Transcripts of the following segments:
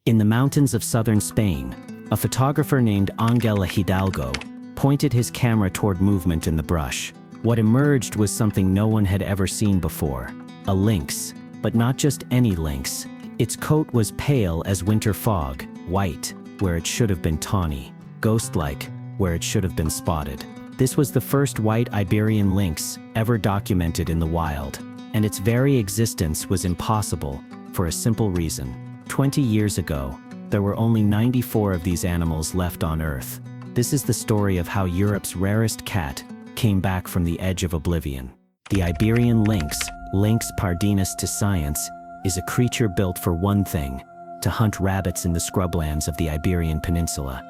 In the mountains of southern Spain, a photographer named Ángel Hidalgo pointed his camera toward movement in the brush. What emerged was something no one had ever seen before: a lynx. But not just any lynx. Its coat was pale as winter fog, white where it should have been tawny, ghost-like where it should have been spotted. This was the first white Iberian lynx ever documented in the wild, and its very existence was impossible for a simple reason. 20 years ago, there were only 94 of these animals left on Earth. This is the story of how Europe's rarest cat came back from the edge of oblivion. The Iberian lynx, Lynx pardinus to science, is a creature built for one thing: to hunt rabbits in the scrublands of the Iberian Peninsula.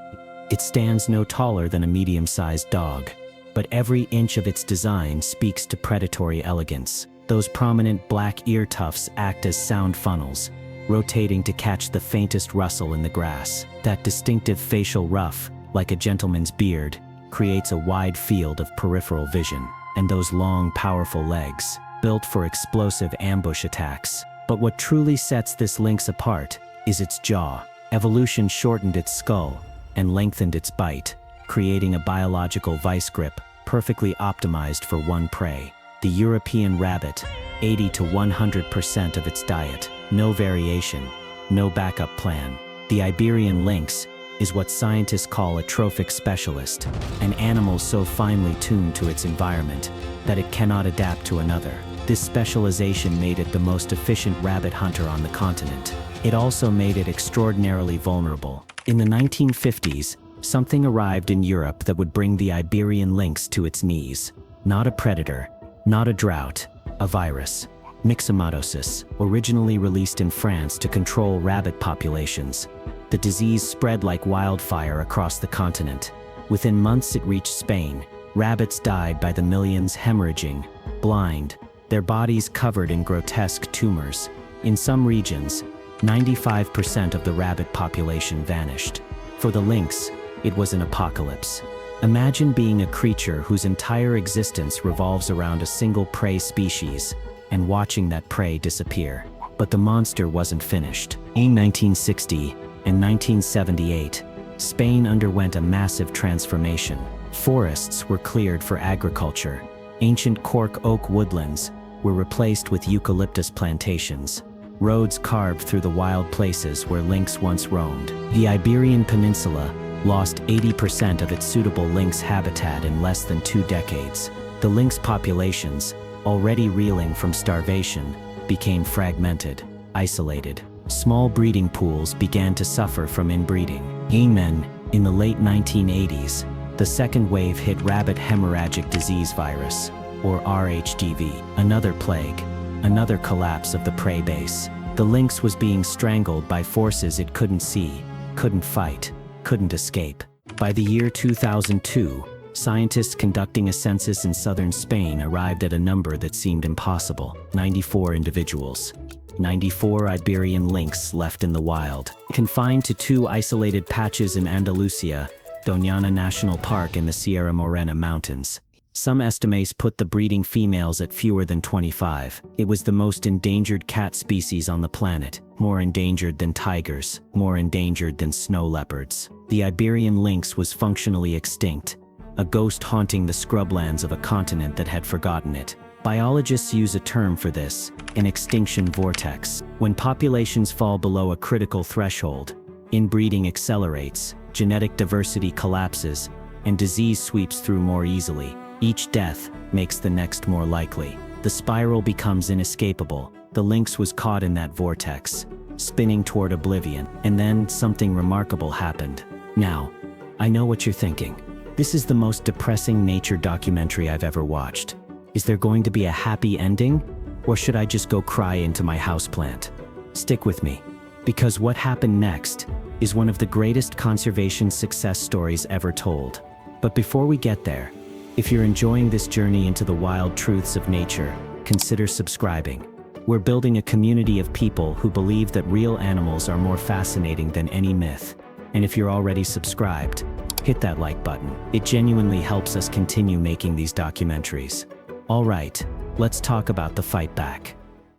It stands no taller than a medium-sized dog, but every inch of its design speaks to predatory elegance. Those prominent black ear tufts act as sound funnels, rotating to catch the faintest rustle in the grass. That distinctive facial ruff, like a gentleman's beard, creates a wide field of peripheral vision. And those long, powerful legs, built for explosive ambush attacks. But what truly sets this lynx apart is its jaw. Evolution shortened its skull and lengthened its bite, creating a biological vice grip perfectly optimized for one prey: the European rabbit. 80 to 100% of its diet, no variation, no backup plan. The Iberian lynx is what scientists call a trophic specialist, an animal so finely tuned to its environment that it cannot adapt to another. This specialization made it the most efficient rabbit hunter on the continent. It also made it extraordinarily vulnerable. In the 1950s, something arrived in Europe that would bring the Iberian lynx to its knees. Not a predator, not a drought, a virus. Myxomatosis, originally released in France to control rabbit populations. The disease spread like wildfire across the continent. Within months it reached Spain. Rabbits died by the millions, hemorrhaging, blind, their bodies covered in grotesque tumors. In some regions, 95% of the rabbit population vanished. For the lynx, it was an apocalypse. Imagine being a creature whose entire existence revolves around a single prey species and watching that prey disappear. But the monster wasn't finished. In 1960 and 1978, Spain underwent a massive transformation. Forests were cleared for agriculture. Ancient cork oak woodlands were replaced with eucalyptus plantations. Roads carved through the wild places where lynx once roamed. The Iberian Peninsula lost 80% of its suitable lynx habitat in less than 2 decades. The lynx populations, already reeling from starvation, became fragmented, isolated. Small breeding pools began to suffer from inbreeding. In the late 1980s, the second wave hit rabbit hemorrhagic disease virus, or RHDV, another plague, another collapse of the prey base. The lynx was being strangled by forces it couldn't see, couldn't fight, couldn't escape. By the year 2002, scientists conducting a census in southern Spain arrived at a number that seemed impossible: 94 individuals. 94 Iberian lynx left in the wild, confined to 2 isolated patches in Andalusia, Doñana National Park and the Sierra Morena Mountains. Some estimates put the breeding females at fewer than 25. It was the most endangered cat species on the planet, more endangered than tigers, more endangered than snow leopards. The Iberian lynx was functionally extinct, a ghost haunting the scrublands of a continent that had forgotten it. Biologists use a term for this: an extinction vortex. When populations fall below a critical threshold, inbreeding accelerates, genetic diversity collapses, and disease sweeps through more easily. Each death makes the next more likely. The spiral becomes inescapable. The lynx was caught in that vortex, spinning toward oblivion. And then something remarkable happened. Now, I know what you're thinking. This is the most depressing nature documentary I've ever watched. Is there going to be a happy ending? Or should I just go cry into my houseplant? Stick with me, because what happened next is one of the greatest conservation success stories ever told. But before we get there, if you're enjoying this journey into the wild truths of nature, consider subscribing. We're building a community of people who believe that real animals are more fascinating than any myth. And if you're already subscribed, hit that like button. It genuinely helps us continue making these documentaries. All right, let's talk about the fight back.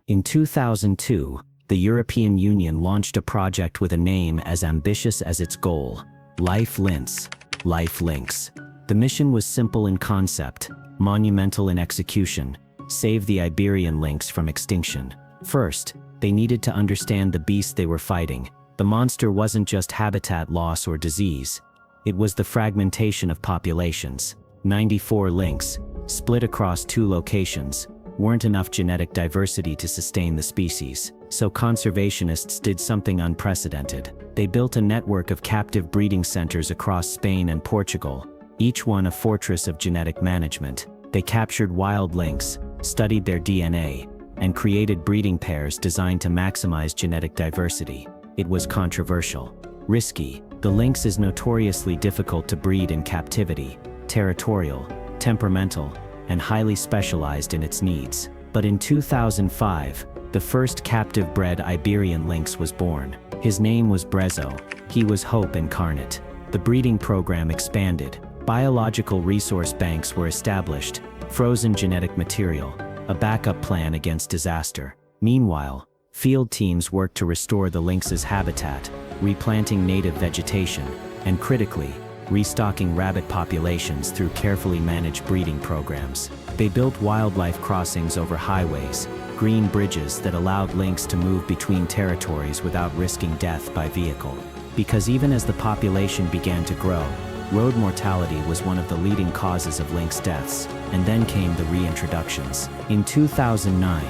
In 2002, the European Union launched a project with a name as ambitious as its goal: LIFE Lince, LIFE Lince. The mission was simple in concept, monumental in execution: save the Iberian lynx from extinction. First, they needed to understand the beast they were fighting. The monster wasn't just habitat loss or disease. It was the fragmentation of populations. 94 lynx, split across 2 locations, weren't enough genetic diversity to sustain the species. So conservationists did something unprecedented. They built a network of captive breeding centers across Spain and Portugal, each one a fortress of genetic management. They captured wild lynx, studied their DNA, and created breeding pairs designed to maximize genetic diversity. It was controversial, risky. The lynx is notoriously difficult to breed in captivity, territorial, temperamental, and highly specialized in its needs. But in 2005, the first captive-bred Iberian lynx was born. His name was Brezo. He was hope incarnate. The breeding program expanded. Biological resource banks were established, frozen genetic material, a backup plan against disaster. Meanwhile, field teams worked to restore the lynx's habitat, replanting native vegetation, and critically, restocking rabbit populations through carefully managed breeding programs. They built wildlife crossings over highways, green bridges that allowed lynx to move between territories without risking death by vehicle. Because even as the population began to grow, road mortality was one of the leading causes of lynx deaths, and then came the reintroductions. In 2009,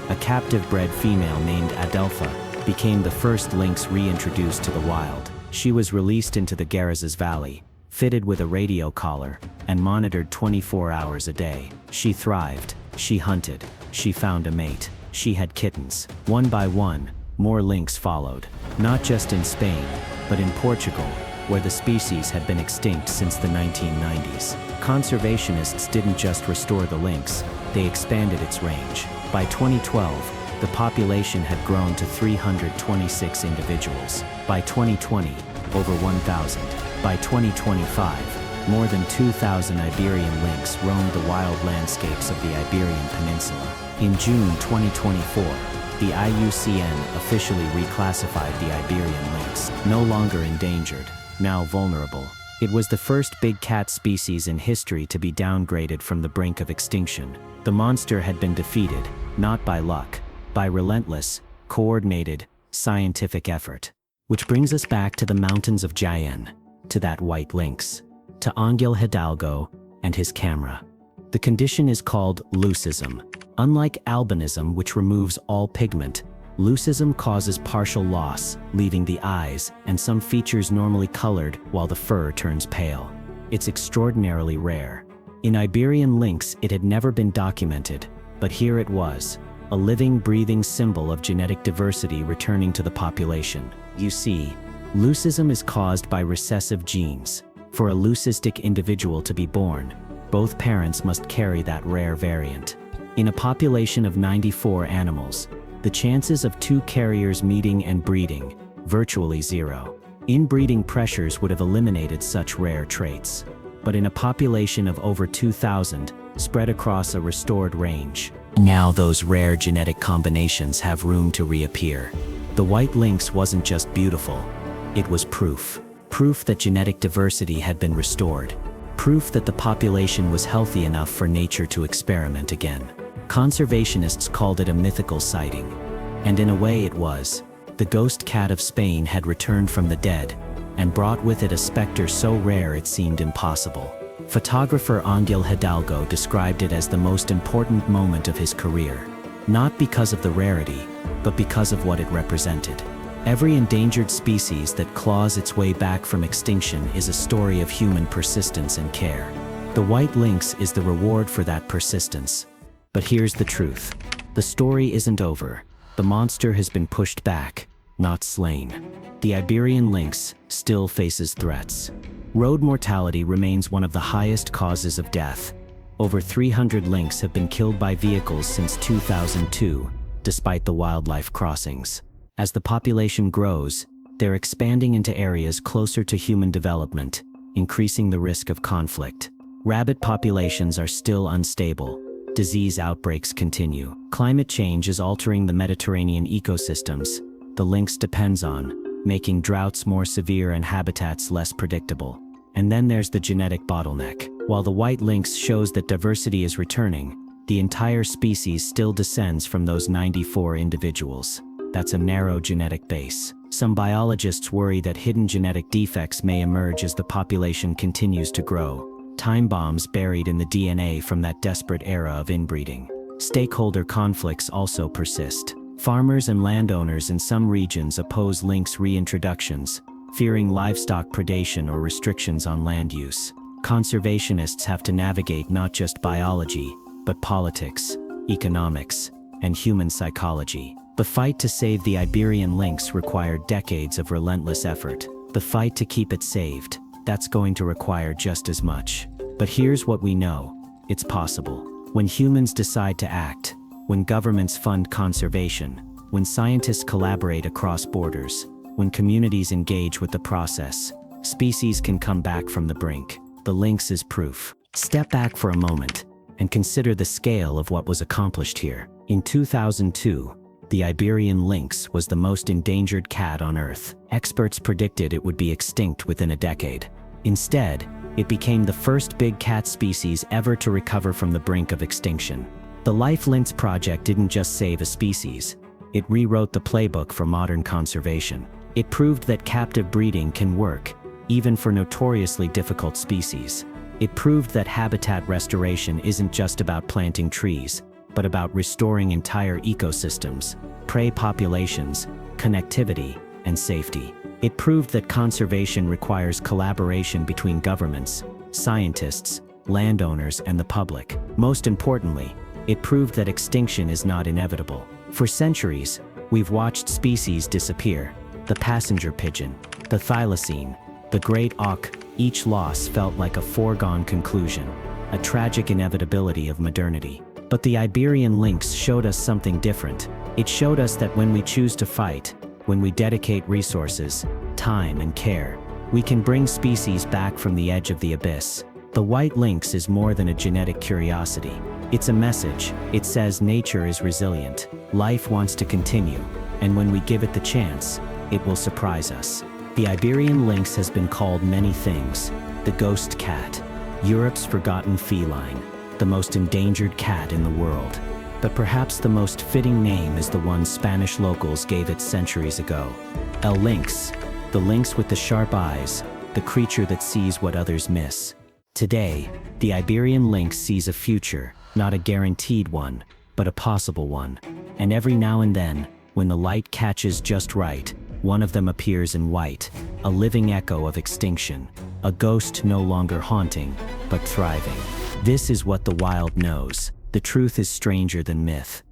a captive-bred female named Adelpha became the first lynx reintroduced to the wild. She was released into the Garezes Valley, fitted with a radio collar, and monitored 24 hours a day. She thrived, she hunted, she found a mate, she had kittens. One by one, more lynx followed, not just in Spain, but in Portugal, where the species had been extinct since the 1990s. Conservationists didn't just restore the lynx, they expanded its range. By 2012, the population had grown to 326 individuals. By 2020, over 1,000. By 2025, more than 2,000 Iberian lynx roamed the wild landscapes of the Iberian Peninsula. In June 2024, the IUCN officially reclassified the Iberian lynx, no longer endangered, now vulnerable. It was the first big cat species in history to be downgraded from the brink of extinction. The monster had been defeated, not by luck, by relentless, coordinated, scientific effort. Which brings us back to the mountains of Jaén, to that white lynx, to Ángel Hidalgo and his camera. The condition is called leucism. Unlike albinism, which removes all pigment, leucism causes partial loss, leaving the eyes and some features normally colored while the fur turns pale. It's extraordinarily rare. In Iberian lynx, it had never been documented, but here it was, a living, breathing symbol of genetic diversity returning to the population. You see, leucism is caused by recessive genes. For a leucistic individual to be born, both parents must carry that rare variant. In a population of 94 animals, the chances of 2 carriers meeting and breeding, virtually zero. Inbreeding pressures would have eliminated such rare traits. But in a population of over 2,000, spread across a restored range, now those rare genetic combinations have room to reappear. The white lynx wasn't just beautiful, it was proof. Proof that genetic diversity had been restored. Proof that the population was healthy enough for nature to experiment again. Conservationists called it a mythical sighting. And in a way it was. The ghost cat of Spain had returned from the dead, and brought with it a specter so rare it seemed impossible. Photographer Ángel Hidalgo described it as the most important moment of his career. Not because of the rarity, but because of what it represented. Every endangered species that claws its way back from extinction is a story of human persistence and care. The white lynx is the reward for that persistence. But here's the truth. The story isn't over. The monster has been pushed back, not slain. The Iberian lynx still faces threats. Road mortality remains one of the highest causes of death. Over 300 lynx have been killed by vehicles since 2002, despite the wildlife crossings. As the population grows, they're expanding into areas closer to human development, increasing the risk of conflict. Rabbit populations are still unstable. disease outbreaks continue. Climate change is altering the Mediterranean ecosystems the lynx depends on, making droughts more severe and habitats less predictable. And then there's the genetic bottleneck. While the white lynx shows that diversity is returning, the entire species still descends from those 94 individuals. That's a narrow genetic base. Some biologists worry that hidden genetic defects may emerge as the population continues to grow. Time bombs buried in the DNA from that desperate era of inbreeding. Stakeholder conflicts also persist. Farmers and landowners in some regions oppose lynx reintroductions, fearing livestock predation or restrictions on land use. Conservationists have to navigate not just biology, but politics, economics, and human psychology. The fight to save the Iberian lynx required decades of relentless effort. The fight to keep it saved, that's going to require just as much. But here's what we know: it's possible. When humans decide to act, when governments fund conservation, when scientists collaborate across borders, when communities engage with the process, species can come back from the brink. The lynx is proof. Step back for a moment and consider the scale of what was accomplished here. In 2002, the Iberian lynx was the most endangered cat on Earth. Experts predicted it would be extinct within a decade. Instead, it became the first big cat species ever to recover from the brink of extinction. The LIFE Lince project didn't just save a species, it rewrote the playbook for modern conservation. It proved that captive breeding can work, even for notoriously difficult species. It proved that habitat restoration isn't just about planting trees, but about restoring entire ecosystems, prey populations, connectivity, and safety. It proved that conservation requires collaboration between governments, scientists, landowners, and the public. Most importantly, it proved that extinction is not inevitable. For centuries, we've watched species disappear. The passenger pigeon, the thylacine, the great auk, each loss felt like a foregone conclusion, a tragic inevitability of modernity. But the Iberian lynx showed us something different. It showed us that when we choose to fight, when we dedicate resources, time, and care, we can bring species back from the edge of the abyss. The white lynx is more than a genetic curiosity. It's a message. It says nature is resilient, life wants to continue, and when we give it the chance, it will surprise us. The Iberian lynx has been called many things: the ghost cat, Europe's forgotten feline, the most endangered cat in the world. But perhaps the most fitting name is the one Spanish locals gave it centuries ago: El Lynx, the lynx with the sharp eyes, the creature that sees what others miss. Today, the Iberian lynx sees a future, not a guaranteed one, but a possible one. And every now and then, when the light catches just right, one of them appears in white, a living echo of extinction, a ghost no longer haunting, but thriving. This is what the wild knows. The truth is stranger than myth.